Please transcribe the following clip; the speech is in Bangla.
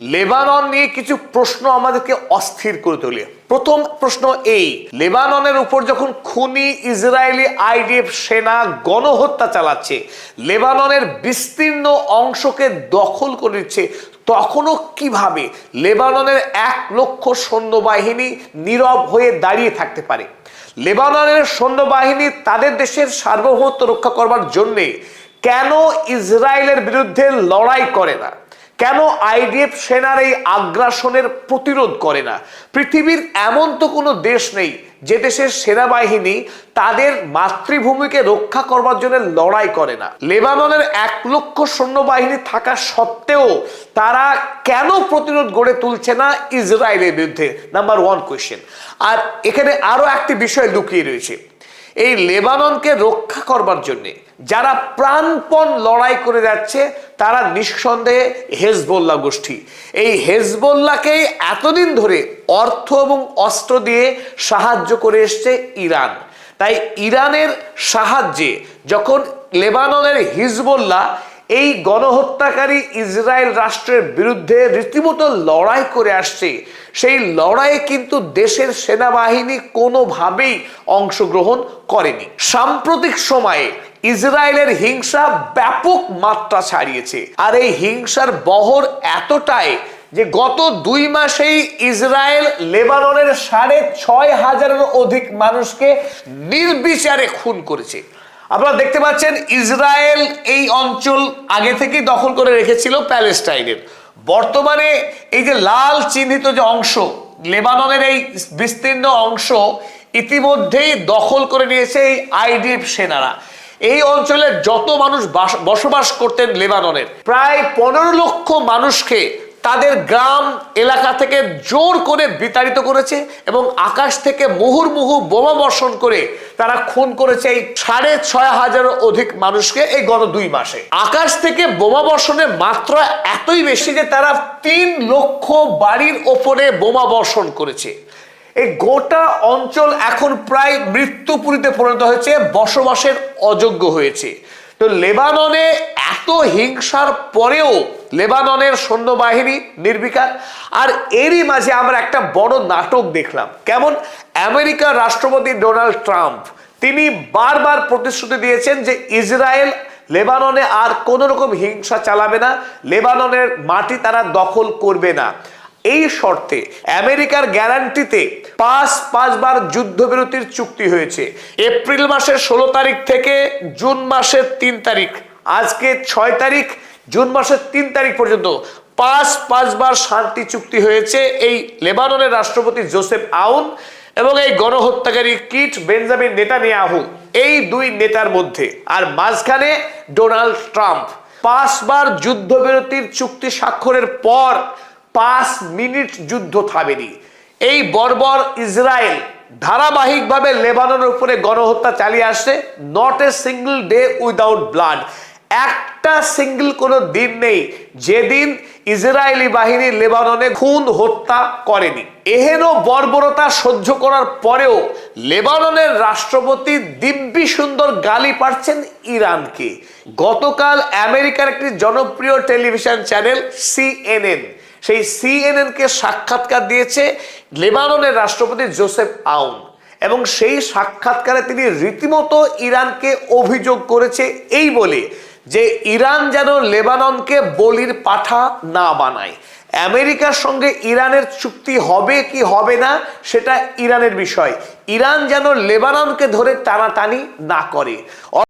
লেবানন নিয়ে কিছু প্রশ্ন আমাদেরকে অস্থির করে তোলে। প্রথম প্রশ্ন এই, লেবাননের উপর যখন খুনি ইসরায়েলি আইডিএফ সেনা গণহত্যা চালাচ্ছে, লেবাননের বিস্তীর্ণ অংশকে দখল করে নিচ্ছে, তখনও কিভাবে লেবাননের 1 লক্ষ সৈন্যবাহিনী নীরব হয়ে দাঁড়িয়ে থাকতে পারে? লেবাননের সৈন্যবাহিনী তাদের দেশের সার্বভৌমত্ব রক্ষা করবার জন্যে কেন ইসরায়েলের বিরুদ্ধে লড়াই করে না? কেন আইডিএফ সেনার এই আগ্রাসনের প্রতিরোধ করে না? পৃথিবীর এমন তো কোনো দেশ নেই যে দেশের সেনাবাহিনী তাদের মাতৃভূমিকে রক্ষা করবার জন্য লড়াই করে না। লেবাননের 1 লক্ষ সৈন্যবাহিনী থাকা সত্ত্বেও তারা কেন প্রতিরোধ গড়ে তুলছে না ইসরায়েলের বিরুদ্ধে? Number 1 question. আর এখানে আরো একটি বিষয় লুকিয়ে রয়েছে। এই লেবাননকে রক্ষা করবার জন্য যারা প্রাণপণ লড়াই করে যাচ্ছে তারা নিঃসন্দেহে হেজবোল্লাহ গোষ্ঠী। এই হেজবোল্লাহকে এতদিন ধরে অর্থ এবং অস্ত্র দিয়ে সাহায্য করে এসছে ইরান। তাই ইরানের সাহায্যে যখন লেবাননের হিজবুল্লাহ এই গণহত্যাকারী ইসরায়েল রাষ্ট্রের বিরুদ্ধে রীতিমতো লড়াই করে আসছে, সেই লড়াইয়ে কিন্তু দেশের সেনাবাহিনী কোনোভাবেই অংশগ্রহণ করেনি। সাম্প্রতিক সময়ে ইসরায়েলের হিংসা ব্যাপক মাত্রা ছাড়িয়েছে, আর এই হিংসার বহর এতটাই যে গত 2 মাসেই ইসরায়েল লেবাননের 6,500-এরও অধিক মানুষকে নির্বিচারে খুন করেছে। আপনারা দেখতে পাচ্ছেন ইসরায়েল এই অঞ্চল আগে থেকেই দখল করে রেখেছিল প্যালেস্টাইনের। বর্তমানে এই যে লাল চিহ্নিত যে অংশ, লেবাননের এই বিস্তীর্ণ অংশ ইতিমধ্যেই দখল করে নিয়েছে এই আইডিএফ সেনারা। এই অঞ্চলে যত মানুষ বসবাস করতেন লেবাননের, প্রায় 15 লক্ষ মানুষকে তাদের গ্রাম এলাকা থেকে জোর করে বিতাড়িত করেছে এবং আকাশ থেকে মুহুর্মুহু বোমা বর্ষণ করে তারা খুন করেছে এই 6,500-এরও অধিক মানুষকে এই গত 2 মাসে। আকাশ থেকে বোমা বর্ষণের মাত্রা এতই বেশি যে তারা 3 লক্ষ বাড়ির ওপরে বোমা বর্ষণ করেছে। এই গোটা অঞ্চল এখন প্রায় মৃত্যুপুরীতে পরিণত হয়েছে, বসবাসের অযোগ্য হয়েছে। তো লেবাননে এত হিংসার পরেও লেবাননের সৈন্যবাহিনী নির্বিকার। আর এরই মাঝে আমরা একটা বড় নাটক দেখলাম। কেমন? আমেরিকার রাষ্ট্রপতি ডোনাল্ড ট্রাম্প তিনি বারবার প্রতিশ্রুতি দিয়েছেন যে ইসরায়েল লেবাননে আর কোনো রকম হিংসা চালাবে না, লেবাননের মাটি তারা দখল করবে না। এই শর্তে আমেরিকার গ্যারান্টিতে 5 বার যুদ্ধবিরতির চুক্তি হয়েছে। এপ্রিল মাসের 16 তারিখ থেকে জুন মাসের 3 তারিখ, আজকে 6 তারিখ, জুন মাসের 3 তারিখ পর্যন্ত 5 বার শান্তি চুক্তি হয়েছে এই লেবাননের রাষ্ট্রপতি জোসেফ আউন এবং এই গণহত্যাকারী কিট বেঞ্জামিন নেতানিয়াহু, এই 2 নেতার মধ্যে। আর মাঝখানে ডোনাল্ড ট্রাম্প 5 বার যুদ্ধবিরতির চুক্তি স্বাক্ষরের পর 5 মিনিট যুদ্ধ থামেনি। এই বর্বর ইসরায়েল ধারাবাহিকভাবে লেবাননের উপরে গণহত্যা চালিয়ে আসছে। Not a single day without blood. একটা সিঙ্গল কোনো দিন নেই যেদিন ইসরায়েলি বাহিনী লেবাননে খুন হত্যা করেনি। এহেন বর্বরতা সহ্য করার পরেও লেবাননের রাষ্ট্রপতি দিব্যি সুন্দর গালি পাচ্ছেন ইরানকে। গতকাল আমেরিকার একটি জনপ্রিয় টেলিভিশন চ্যানেল CNN, সেই CNN কে সাক্ষাৎকার দিয়েছে লেবাননের রাষ্ট্রপতি জোসেফ আউন, এবং সেই সাক্ষাৎকারে তিনি রীতিমতো ইরানকে অভিযোগ করেছে এই বলে যে ইরান যেন লেবাননকে বলির পাঠা না বানায়। আমেরিকার সঙ্গে ইরানের চুক্তি হবে কি হবে না সেটা ইরানের বিষয়, ইরান যেন লেবাননকে ধরে টানাটানি না করে।